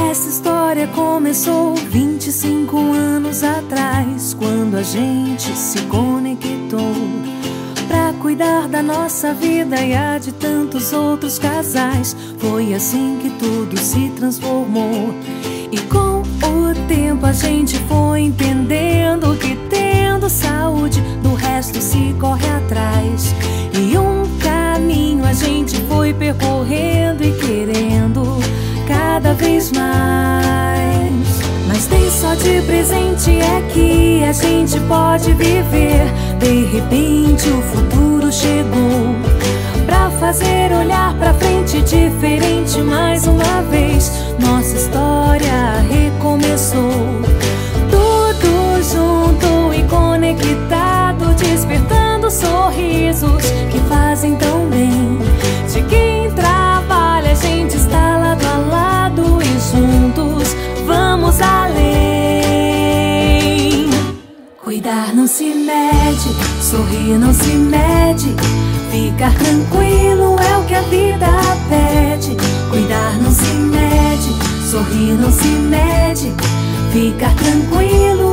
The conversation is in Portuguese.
Essa história começou 25 anos atrás, quando a gente se conectou pra cuidar da nossa vida e a de tantos outros casais. Foi assim que tudo se transformou. E com o tempo a gente foi entendendo que tendo saúde, do resto se corre atrás. E um caminho a gente foi percorrendo e querendo cada vez mais. Mas tem só de presente é que a gente pode viver. De repente o futuro chegou pra fazer olhar pra frente diferente mais uma vez. Nossa história recomeçou, tudo junto e conectado, despertando sorrisos que fazem tão bem. De quem trabalha a gente está lado a lado e juntos vamos além. Cuidar não se mede, sorrir não se mede, ficar tranquilo é o que a vida pede. Cuidar não se mede, sorrir não se mede, ficar tranquilo